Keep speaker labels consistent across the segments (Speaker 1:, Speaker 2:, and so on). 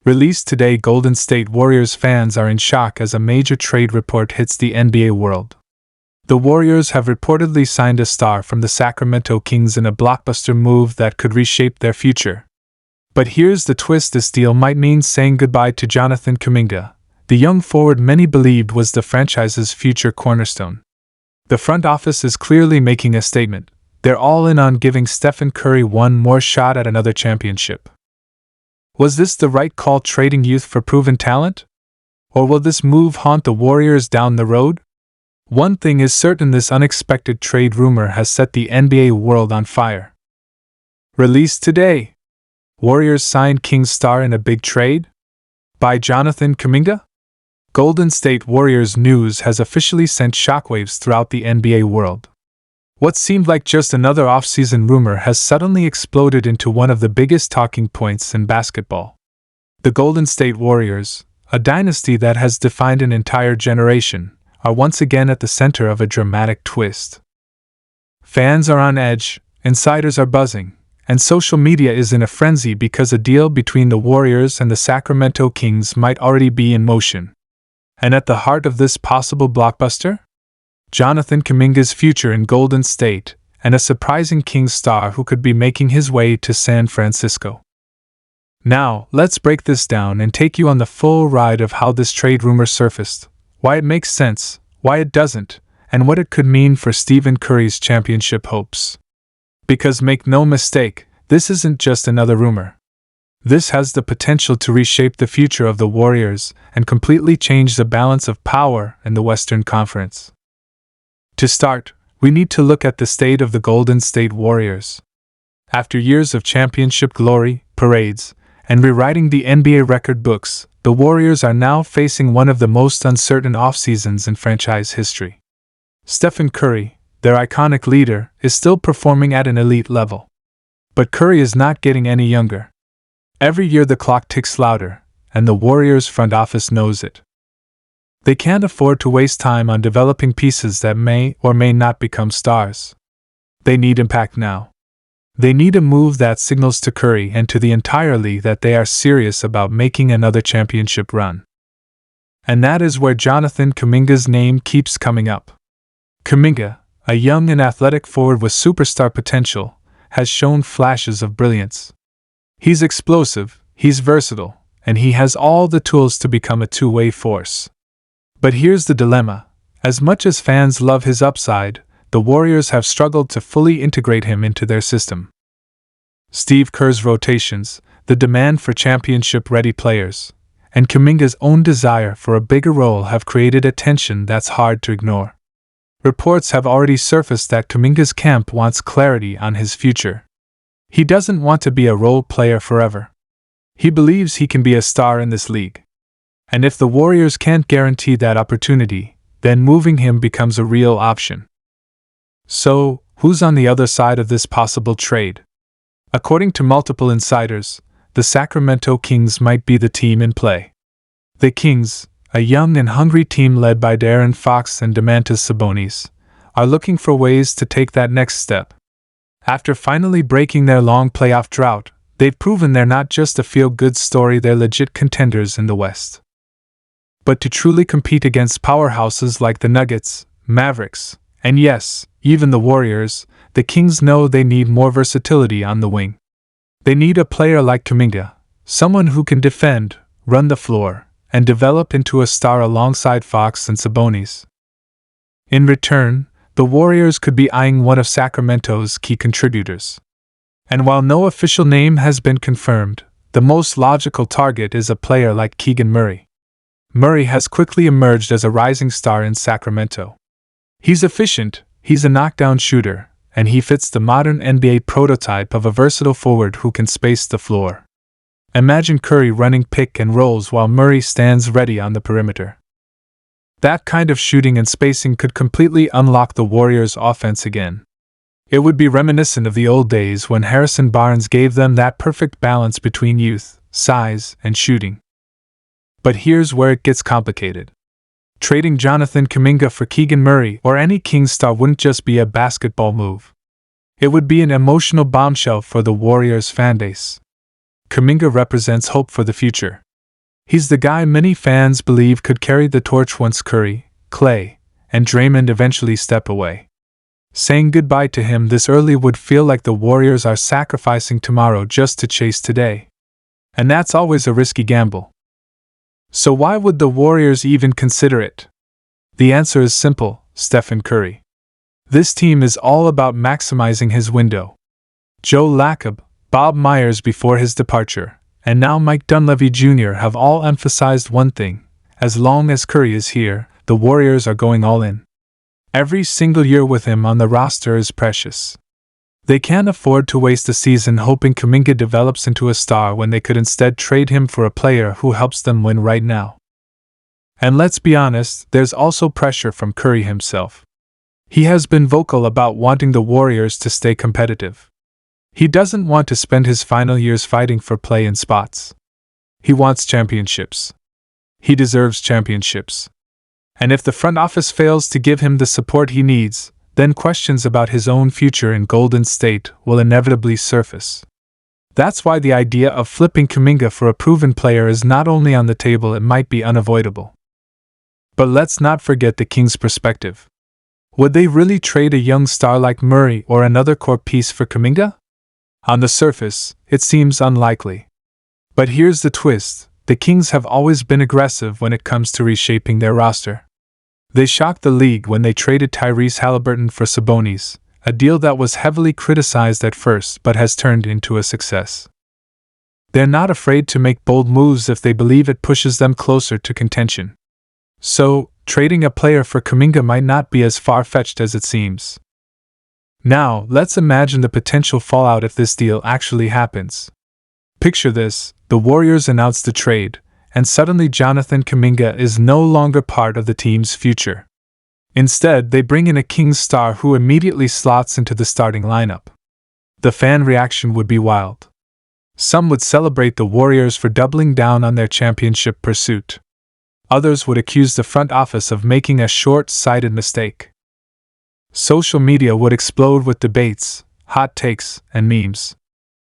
Speaker 1: Released today, Golden State Warriors fans are in shock as a major trade report hits the NBA world. The Warriors have reportedly signed a star from the Sacramento Kings in a blockbuster move that could reshape their future. But here's the twist: this deal might mean saying goodbye to Jonathan Kuminga, the young forward many believed was the franchise's future cornerstone. The front office is clearly making a statement. They're all in on giving Stephen Curry one more shot at another championship. Was this the right call, trading youth for proven talent? Or will this move haunt the Warriors down the road? One thing is certain: this unexpected trade rumor has set the NBA world on fire. Released today. Warriors signed Kings star in a big trade? By Jonathan Kuminga? Golden State Warriors news has officially sent shockwaves throughout the NBA world. What seemed like just another off-season rumor has suddenly exploded into one of the biggest talking points in basketball. The Golden State Warriors, a dynasty that has defined an entire generation, are once again at the center of a dramatic twist. Fans are on edge, insiders are buzzing, and social media is in a frenzy because a deal between the Warriors and the Sacramento Kings might already be in motion. And at the heart of this possible blockbuster? Jonathan Kuminga's future in Golden State, and a surprising Kings star who could be making his way to San Francisco. Now, let's break this down and take you on the full ride of how this trade rumor surfaced, why it makes sense, why it doesn't, and what it could mean for Stephen Curry's championship hopes. Because make no mistake, this isn't just another rumor. This has the potential to reshape the future of the Warriors and completely change the balance of power in the Western Conference. To start, we need to look at the state of the Golden State Warriors. After years of championship glory, parades, and rewriting the NBA record books, the Warriors are now facing one of the most uncertain off-seasons in franchise history. Stephen Curry, their iconic leader, is still performing at an elite level. But Curry is not getting any younger. Every year the clock ticks louder, and the Warriors front office knows it. They can't afford to waste time on developing pieces that may or may not become stars. They need impact now. They need a move that signals to Curry and to the entire league that they are serious about making another championship run. And that is where Jonathan Kuminga's name keeps coming up. Kuminga, a young and athletic forward with superstar potential, has shown flashes of brilliance. He's explosive, he's versatile, and he has all the tools to become a two-way force. But here's the dilemma. As much as fans love his upside, the Warriors have struggled to fully integrate him into their system. Steve Kerr's rotations, the demand for championship-ready players, and Kuminga's own desire for a bigger role have created a tension that's hard to ignore. Reports have already surfaced that Kuminga's camp wants clarity on his future. He doesn't want to be a role player forever. He believes he can be a star in this league. And if the Warriors can't guarantee that opportunity, then moving him becomes a real option. So, who's on the other side of this possible trade? According to multiple insiders, the Sacramento Kings might be the team in play. The Kings, a young and hungry team led by De'Aaron Fox and Domantas Sabonis, are looking for ways to take that next step. After finally breaking their long playoff drought, they've proven they're not just a feel-good story, they're legit contenders in the West. But to truly compete against powerhouses like the Nuggets, Mavericks, and yes, even the Warriors, the Kings know they need more versatility on the wing. They need a player like Kuminga, someone who can defend, run the floor, and develop into a star alongside Fox and Sabonis. In return, the Warriors could be eyeing one of Sacramento's key contributors. And while no official name has been confirmed, the most logical target is a player like Keegan Murray. Murray has quickly emerged as a rising star in Sacramento. He's efficient, he's a knockdown shooter, and he fits the modern NBA prototype of a versatile forward who can space the floor. Imagine Curry running pick and rolls while Murray stands ready on the perimeter. That kind of shooting and spacing could completely unlock the Warriors' offense again. It would be reminiscent of the old days when Harrison Barnes gave them that perfect balance between youth, size, and shooting. But here's where it gets complicated. Trading Jonathan Kuminga for Keegan Murray or any Kings star wouldn't just be a basketball move. It would be an emotional bombshell for the Warriors' fanbase. Kuminga represents hope for the future. He's the guy many fans believe could carry the torch once Curry, Klay, and Draymond eventually step away. Saying goodbye to him this early would feel like the Warriors are sacrificing tomorrow just to chase today. And that's always a risky gamble. So why would the Warriors even consider it? The answer is simple: Stephen Curry. This team is all about maximizing his window. Joe Lacob, Bob Myers before his departure, and now Mike Dunleavy Jr. have all emphasized one thing: as long as Curry is here, the Warriors are going all in. Every single year with him on the roster is precious. They can't afford to waste a season hoping Kuminga develops into a star when they could instead trade him for a player who helps them win right now. And let's be honest, there's also pressure from Curry himself. He has been vocal about wanting the Warriors to stay competitive. He doesn't want to spend his final years fighting for play-in spots. He wants championships. He deserves championships. And if the front office fails to give him the support he needs, then questions about his own future in Golden State will inevitably surface. That's why the idea of flipping Kuminga for a proven player is not only on the table, it might be unavoidable. But let's not forget the Kings' perspective. Would they really trade a young star like Murray or another core piece for Kuminga? On the surface, it seems unlikely. But here's the twist: the Kings have always been aggressive when it comes to reshaping their roster. They shocked the league when they traded Tyrese Haliburton for Sabonis, a deal that was heavily criticized at first but has turned into a success. They're not afraid to make bold moves if they believe it pushes them closer to contention. So, trading a player for Kuminga might not be as far-fetched as it seems. Now, let's imagine the potential fallout if this deal actually happens. Picture this: the Warriors announce the trade, and suddenly Jonathan Kuminga is no longer part of the team's future. Instead, they bring in a Kings star who immediately slots into the starting lineup. The fan reaction would be wild. Some would celebrate the Warriors for doubling down on their championship pursuit. Others would accuse the front office of making a short-sighted mistake. Social media would explode with debates, hot takes, and memes.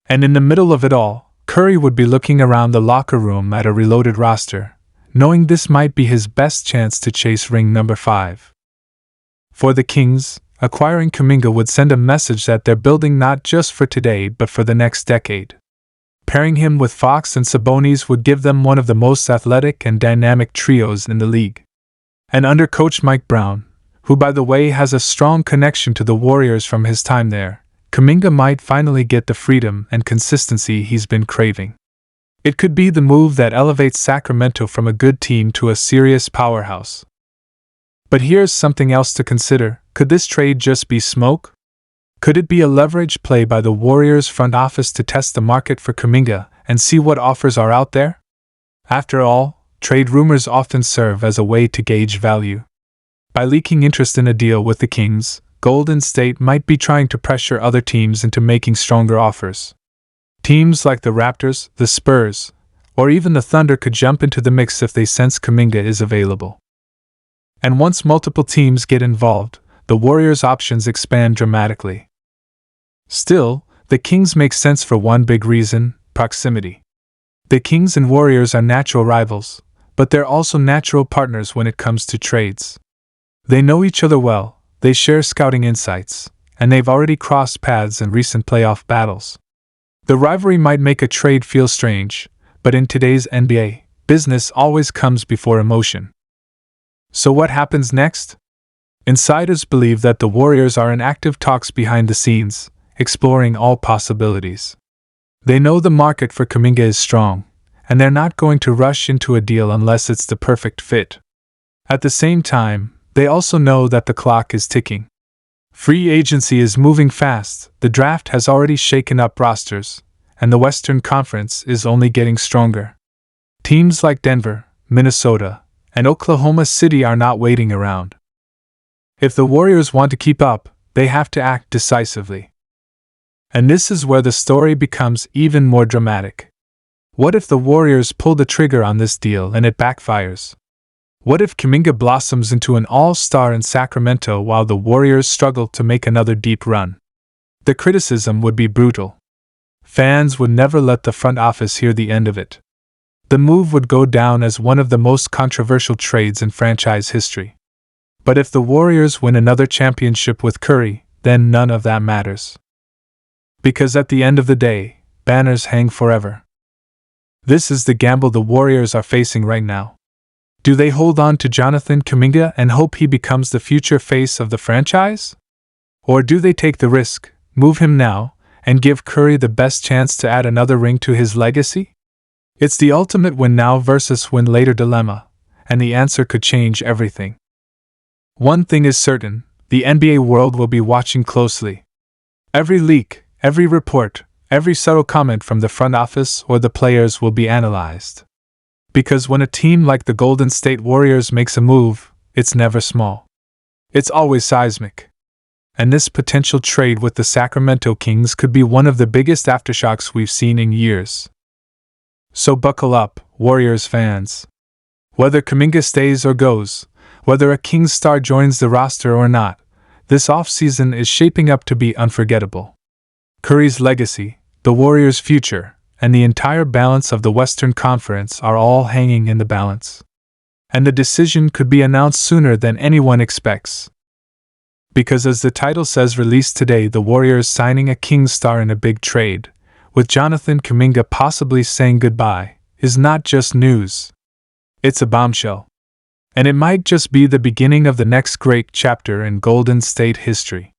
Speaker 1: And in the middle of it all, Curry would be looking around the locker room at a reloaded roster, knowing this might be his best chance to chase ring number 5. For the Kings, acquiring Kuminga would send a message that they're building not just for today but for the next decade. Pairing him with Fox and Sabonis would give them one of the most athletic and dynamic trios in the league. And under coach Mike Brown, who by the way has a strong connection to the Warriors from his time there, Kuminga might finally get the freedom and consistency he's been craving. It could be the move that elevates Sacramento from a good team to a serious powerhouse. But here's something else to consider: could this trade just be smoke? Could it be a leverage play by the Warriors front office to test the market for Kuminga and see what offers are out there? After all, trade rumors often serve as a way to gauge value. By leaking interest in a deal with the Kings, Golden State might be trying to pressure other teams into making stronger offers. Teams like the Raptors, the Spurs, or even the Thunder could jump into the mix if they sense Kuminga is available. And once multiple teams get involved, the Warriors' options expand dramatically. Still, the Kings make sense for one big reason: proximity. The Kings and Warriors are natural rivals, but they're also natural partners when it comes to trades. They know each other well, they share scouting insights, and they've already crossed paths in recent playoff battles. The rivalry might make a trade feel strange, but in today's NBA, business always comes before emotion. So what happens next? Insiders believe that the Warriors are in active talks behind the scenes, exploring all possibilities. They know the market for Kuminga is strong, and they're not going to rush into a deal unless it's the perfect fit. At the same time, they also know that the clock is ticking. Free agency is moving fast, the draft has already shaken up rosters, and the Western Conference is only getting stronger. Teams like Denver, Minnesota, and Oklahoma City are not waiting around. If the Warriors want to keep up, they have to act decisively. And this is where the story becomes even more dramatic. What if the Warriors pull the trigger on this deal and it backfires? What if Kuminga blossoms into an all-star in Sacramento while the Warriors struggle to make another deep run? The criticism would be brutal. Fans would never let the front office hear the end of it. The move would go down as one of the most controversial trades in franchise history. But if the Warriors win another championship with Curry, then none of that matters. Because at the end of the day, banners hang forever. This is the gamble the Warriors are facing right now. Do they hold on to Jonathan Kuminga and hope he becomes the future face of the franchise? Or do they take the risk, move him now, and give Curry the best chance to add another ring to his legacy? It's the ultimate win now versus win later dilemma, and the answer could change everything. One thing is certain, the NBA world will be watching closely. Every leak, every report, every subtle comment from the front office or the players will be analyzed. Because when a team like the Golden State Warriors makes a move, it's never small. It's always seismic. And this potential trade with the Sacramento Kings could be one of the biggest aftershocks we've seen in years. So buckle up, Warriors fans. Whether Kuminga stays or goes, whether a Kings star joins the roster or not, this offseason is shaping up to be unforgettable. Curry's legacy, the Warriors' future, and the entire balance of the Western Conference are all hanging in the balance. And the decision could be announced sooner than anyone expects. Because as the title says, released today, the Warriors signing a Kings star in a big trade, with Jonathan Kuminga possibly saying goodbye, is not just news. It's a bombshell. And it might just be the beginning of the next great chapter in Golden State history.